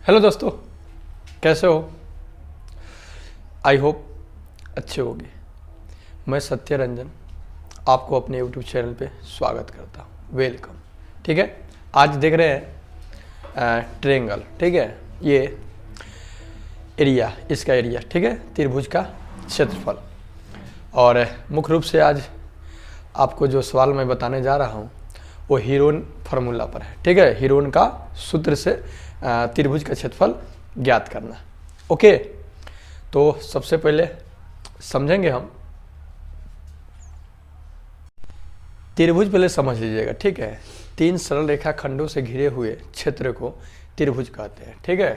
Hello दोस्तों, कैसे हो? आई होप अच्छे होगे। मैं सत्य रंजन आपको अपने यूट्यूब चैनल पे स्वागत करता हूँ। वेलकम। ठीक है, आज देख रहे हैं ट्रायंगल। ठीक है, ये एरिया, इसका एरिया, ठीक है, त्रिभुज का क्षेत्रफल। और मुख्य रूप से आज आपको जो सवाल मैं बताने जा रहा हूँ वो हीरोन फार्मूला पर है। ठीक है, हीरोन का सूत्र से त्रिभुज का क्षेत्रफल ज्ञात करना। ओके, तो सबसे पहले समझेंगे हम त्रिभुज। पहले समझ लीजिएगा। ठीक है, तीन सरल रेखा खंडों से घिरे हुए क्षेत्र को त्रिभुज कहते हैं। ठीक है,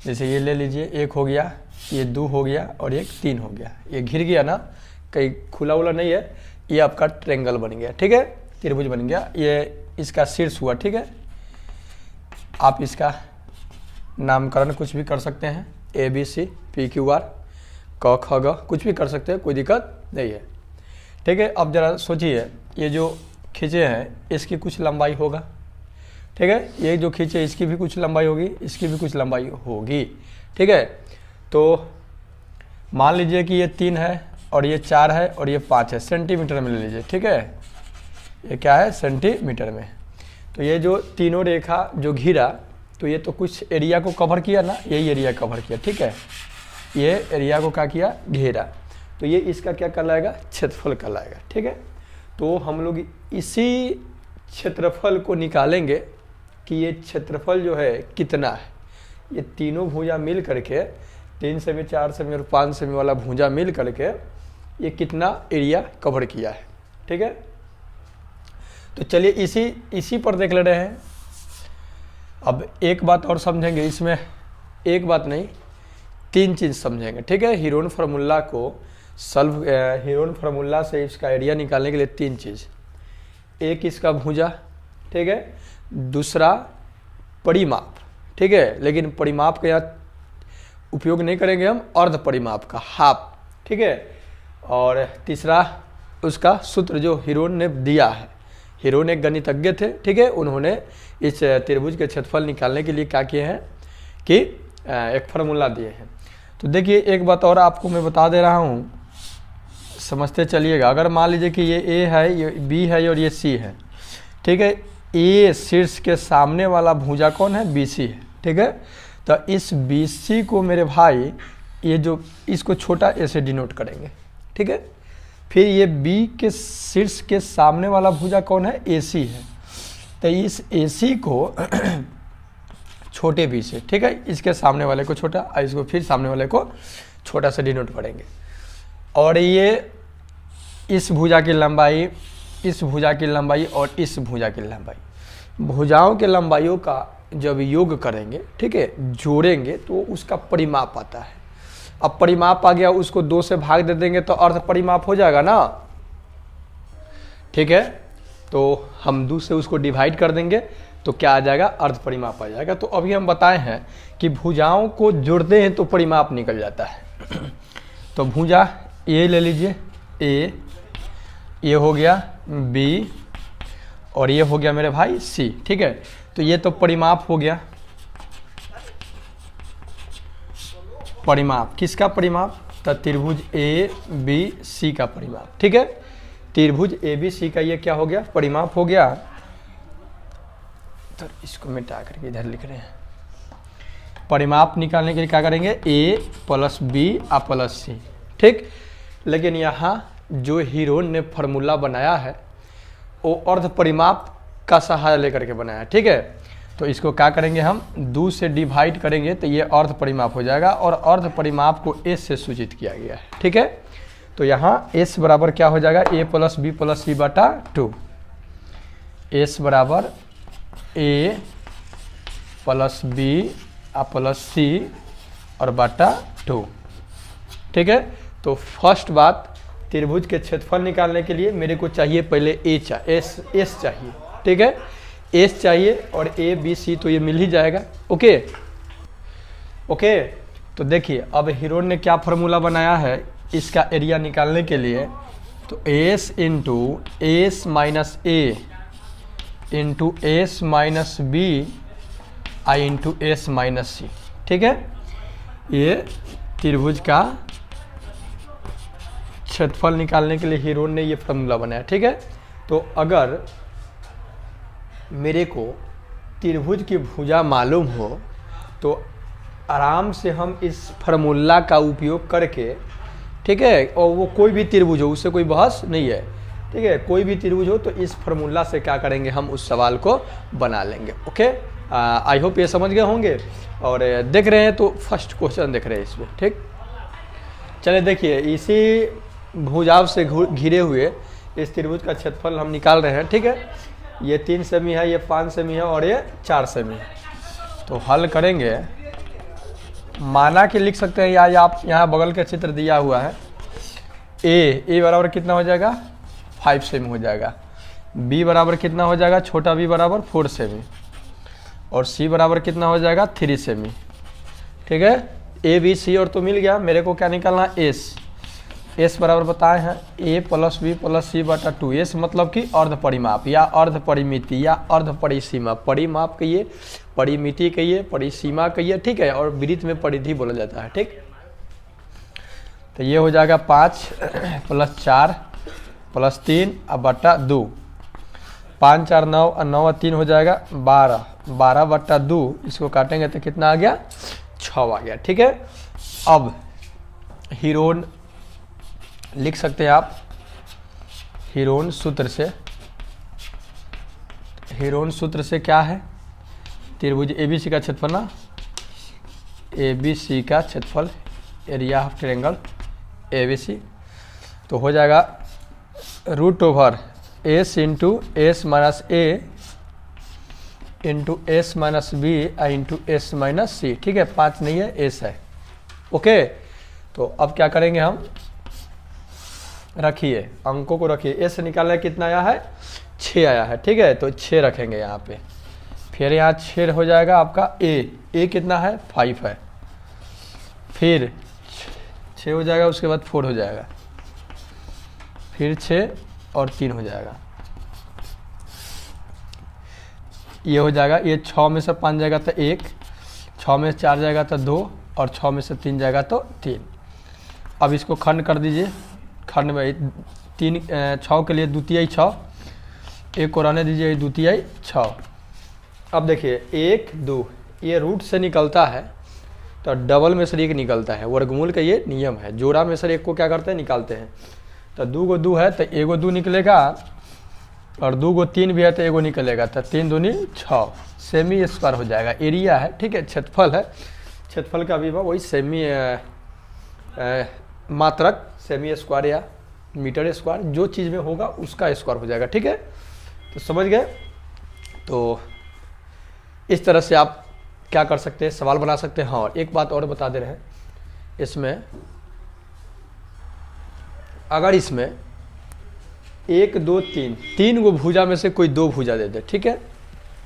जैसे ये ले लीजिए, एक हो गया, ये दो हो गया और एक तीन हो गया। ये घिर गया ना, कहीं खुला उला नहीं है, ये आपका ट्रायंगल बन गया। ठीक है, त्रिभुज बन गया। ये इसका शीर्ष हुआ। ठीक है, आप इसका नामकरण कुछ भी कर सकते हैं, A B C P Q R क ख ग, कुछ भी कर सकते हैं, कोई दिक्कत नहीं है। ठीक है, अब जरा सोचिए, ये जो खींचे हैं इसकी कुछ लंबाई होगा। ठीक है, ये जो खींचे इसकी भी कुछ लंबाई होगी, इसकी भी कुछ लंबाई होगी। ठीक है, तो मान लीजिए कि ये 3 है और ये 4 है और ये 5 है, सेंटीमीटर में ले लीजिए। ठीक है, ये क्या है, सेंटीमीटर में। तो ये जो तीनों रेखा जो घिरा, तो ये तो कुछ एरिया को कवर किया ना, यही एरिया कवर किया। ठीक है, ये एरिया को क्या किया, घेरा। तो ये इसका क्या कहलाएगा, क्षेत्रफल कहलाएगा। ठीक है, तो हम लोग इसी क्षेत्रफल को निकालेंगे कि ये क्षेत्रफल जो है कितना है। ये तीनों भुजा मिल करके, 3 सेमी 4 सेमी और 5 सेमी वाला भुजा मिल करके ये कितना एरिया कवर किया है। ठीक है, तो चलिए इसी पर देख ले रहे हैं। अब एक बात और समझेंगे इसमें, एक बात नहीं 3 चीज़ समझेंगे। ठीक है, हीरोन फार्मूला से इसका एरिया निकालने के लिए 3 चीज़। एक इसका भुजा, ठीक है, दूसरा परिमाप। ठीक है, लेकिन परिमाप का यहाँ उपयोग नहीं करेंगे हम, अर्ध परिमाप का, हाफ। ठीक है, और तीसरा उसका सूत्र जो हीरोन ने दिया है। हीरोन एक गणितज्ञ थे। ठीक है, उन्होंने इस त्रिभुज के क्षेत्रफल निकालने के लिए क्या किए हैं कि एक फार्मूला दिए हैं। तो देखिए, एक बात और आपको मैं बता दे रहा हूँ, समझते चलिएगा। अगर मान लीजिए कि ये ए है, ये बी है और ये सी है। ठीक है, ए शीर्ष के सामने वाला भुजा कौन है, बी सी है। ठीक है, तो इस बी सी को मेरे भाई, ये जो इसको छोटा ए से डिनोट करेंगे। ठीक है, फिर ये बी के शीर्ष के सामने वाला भुजा कौन है, ए सी है। तो इस ए सी को छोटे बी से, ठीक है, इसके सामने वाले को छोटा और इसको फिर सामने वाले को छोटा से डिनोट करेंगे। और ये इस भुजा की लंबाई, इस भुजा की लंबाई और इस भुजा की लंबाई, भुजाओं के लंबाइयों का जब योग करेंगे, ठीक है, जोड़ेंगे तो उसका परिमाप आता है। अब परिमाप आ गया, उसको 2 से भाग दे देंगे तो अर्ध परिमाप हो जाएगा ना। ठीक है, तो हम 2 से उसको डिवाइड कर देंगे तो क्या आ जाएगा, अर्ध परिमाप आ जाएगा। तो अभी हम बताए हैं कि भुजाओं को जोड़ते हैं तो परिमाप निकल जाता है। तो भुजा ए ले लीजिए, ए, ये हो गया बी और ये हो गया मेरे भाई सी। ठीक है, तो ये तो परिमाप हो गया। परिमाप किसका परिमाप, तो त्रिभुज ए बी सी का परिमाप। ठीक है, त्रिभुज ए बी सी का ये क्या हो गया, परिमाप हो गया। तो इसको मिटा करके इधर लिख रहे हैं। परिमाप निकालने के लिए क्या करेंगे, ए प्लस बी आ प्लस सी। ठीक, लेकिन यहाँ जो हीरोन ने फार्मूला बनाया है वो अर्ध परिमाप का सहारा लेकर के बनाया है। ठीक है, तो इसको क्या करेंगे, हम 2 से डिवाइड करेंगे तो ये अर्ध परिमाप हो जाएगा और अर्ध परिमाप को एस से सूचित किया गया है। ठीक है, तो यहाँ एस बराबर क्या हो जाएगा, ए प्लस बी प्लस सी बटा 2। एस बराबर ए प्लस बी आ प्लस सी और बटा 2। ठीक है, तो फर्स्ट बात, त्रिभुज के क्षेत्रफल निकालने के लिए मेरे को चाहिए पहले एस चाहिए। ठीक है, एस चाहिए और ए बी सी तो ये मिल ही जाएगा। ओके ओके, तो देखिए अब हीरोन ने क्या फार्मूला बनाया है इसका एरिया निकालने के लिए। तो S into S minus A into S minus B I into S minus C. ठीक है, ये त्रिभुज का क्षेत्रफल निकालने के लिए हीरोन ने ये फॉर्मूला बनाया। ठीक है, तो अगर मेरे को त्रिभुज की भुजा मालूम हो तो आराम से हम इस फार्मूला का उपयोग करके, ठीक है, और वो कोई भी त्रिभुज हो, उससे कोई बहस नहीं है। ठीक है, कोई भी त्रिभुज हो तो इस फार्मूला से क्या करेंगे, हम उस सवाल को बना लेंगे। ओके, आई होप ये समझ गए होंगे। और देख रहे हैं तो फर्स्ट क्वेश्चन देख रहे हैं इसमें। ठीक, चलिए देखिए, इसी भुजाओं से घिरे हुए इस त्रिभुज का क्षेत्रफल हम निकाल रहे हैं। ठीक है, ये 3 सेमी है, ये 5 सेमी है और ये 4 सेमी है। तो हल करेंगे, माना कि लिख सकते हैं, या आप यहाँ बगल का चित्र दिया हुआ है। ए बराबर कितना हो जाएगा, 5 सेमी हो जाएगा। बी बराबर कितना हो जाएगा, छोटा बी बराबर 4 सेमी। और सी बराबर कितना हो जाएगा, 3 सेमी। ठीक है, ए बी सी और तो मिल गया। मेरे को क्या निकालना, एस बराबर बताए हैं ए प्लस बी प्लस सी बटा 2। एस मतलब कि अर्ध परिमाप या अर्ध परिमिति या अर्ध परिसीमा। परिमाप कहिए, परिमिति कहिए, परिसीमा कहिए। ठीक है, और वृत्त में परिधि बोला जाता है। ठीक, तो ये हो जाएगा 5 प्लस 4 प्लस 3 अब बटा 2। 5 4 9 और 9 और 3 हो जाएगा 12। 12 बटा 2, इसको काटेंगे तो कितना आ गया, 6 आ गया। ठीक है, अब हीरोन लिख सकते हैं आप, हीरोन सूत्र से क्या है, त्रिभुज एबीसी का क्षेत्रफल ना, एबीसी का क्षेत्रफल, एरिया ऑफ ट्रायंगल एबीसी, तो हो जाएगा √ओवर S into S minus A into S minus B into S minus C. ठीक है, 5 नहीं है, एस है। ओके, तो अब क्या करेंगे हम, रखिए अंकों को रखिए। एस निकालना कितना आया है, 6 आया है। ठीक है, तो 6 रखेंगे यहाँ पे। फिर यहाँ 6 हो जाएगा आपका ए कितना है, 5 है। फिर 6 हो जाएगा, उसके बाद 4 हो जाएगा, फिर 6 और 3 हो जाएगा। ये हो जाएगा, ये 6 में से 5 जाएगा तो 1, 6 में से 4 जाएगा तो 2 और 6 में से 3 जाएगा तो 3। अब इसको खंड कर दीजिए। खंड में 6 के लिए द्वितीय 6, 1 को रहने दीजिए, द्वितीय 6। अब देखिए 1 2 ये रूट से निकलता है तो डबल में से 1 निकलता है। वर्गमूल का ये नियम है, जोड़ा में से 1 को क्या करते हैं, निकालते हैं। तो 2 को 2 है तो 1 को 2 निकलेगा, और 2 को 3 भी है तो 1 को निकलेगा, तो 3 दूनी 6 सेमी स्क्वायर हो जाएगा। एरिया है, ठीक है, क्षेत्रफल है, क्षेत्रफल का विभव वही सेमी मात्रक सेमी स्क्वायर या मीटर स्क्वायर, जो चीज़ में होगा उसका स्क्वायर हो जाएगा। ठीक है, तो समझ गए। तो इस तरह से आप क्या कर सकते हैं, सवाल बना सकते हैं। हाँ, और एक बात और बता दे रहे हैं, इसमें अगर इसमें 1 2 3 गो भुजा में से कोई 2 भुजा दे दे, ठीक है,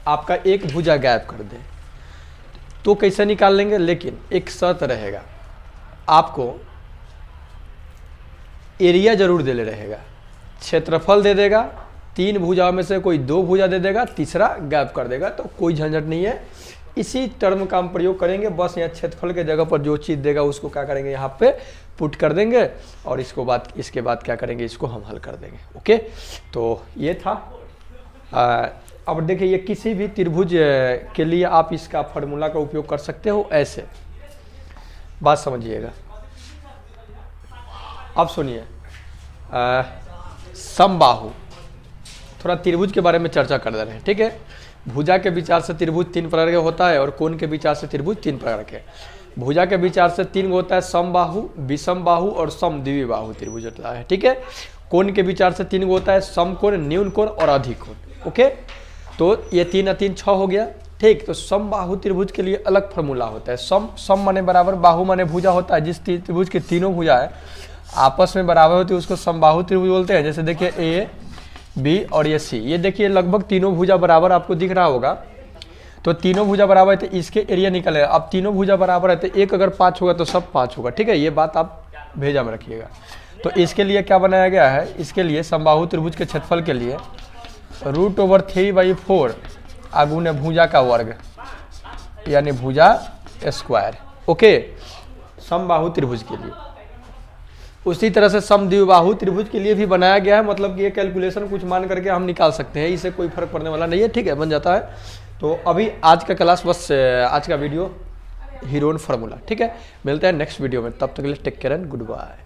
आपका एक भुजा गायब कर दे, तो कैसे निकाल लेंगे। लेकिन एक शर्त रहेगा, आपको एरिया जरूर दे ले रहेगा, क्षेत्रफल दे देगा, 3 भुजाओं में से कोई 2 भुजा दे देगा, तीसरा गायब कर देगा, तो कोई झंझट नहीं है। इसी टर्म का हम प्रयोग करेंगे, बस यहाँ क्षेत्रफल के जगह पर जो चीज़ देगा उसको क्या करेंगे, यहाँ पे पुट कर देंगे, और इसके बाद क्या करेंगे, इसको हम हल कर देंगे। ओके, तो ये था। अब देखिए, ये किसी भी त्रिभुज के लिए आप इसका फार्मूला का उपयोग कर सकते हो। ऐसे बात समझिएगा। अब सुनिए, समबाहु, थोड़ा त्रिभुज के बारे में चर्चा कर रहे हैं। ठीक है, भुजा के विचार से त्रिभुज 3 प्रकार का होता है, और कोण के विचार से त्रिभुज 3 प्रकार के। भुजा के विचार से 3 होता है, समबाहु, विषम बाहु और समद्विबाहु त्रिभुज होता है। ठीक है, कोण के विचार से 3 होता है, समकोण, न्यून कोण और अधिक कोण। ओके, तो ये 3 और 3 6 हो गया। ठीक, तो समबाहु त्रिभुज के लिए अलग फार्मूला होता है। सम माने बराबर, बाहु माने भुजा होता है। जिस त्रिभुज की तीनों भुजा है आपस में बराबर होती है उसको समबाहु त्रिभुज बोलते हैं। जैसे देखिए ए बी और ये सी, ये देखिए लगभग तीनों भुजा बराबर आपको दिख रहा होगा। तो तीनों भुजा बराबर है तो इसके एरिया निकलेगा। अब तीनों भुजा बराबर है तो एक अगर 5 होगा तो सब 5 होगा। ठीक है, ये बात आप भेजा में रखिएगा। तो इसके लिए क्या बनाया गया है, इसके लिए समबाहु त्रिभुज के क्षेत्रफल के लिए √3/4 आगुने भुजा का वर्ग, यानी भुजा स्क्वायर। ओके, समबाहु त्रिभुज के लिए। उसी तरह से समद्विबाहु त्रिभुज के लिए भी बनाया गया है, मतलब कि ये कैलकुलेशन कुछ मान करके हम निकाल सकते हैं, इससे कोई फर्क पड़ने वाला नहीं है। ठीक है, बन जाता है। तो अभी आज का क्लास, बस आज का वीडियो हीरोन फार्मूला। ठीक है, मिलते हैं नेक्स्ट वीडियो में, तब तक के लिए take care and good bye.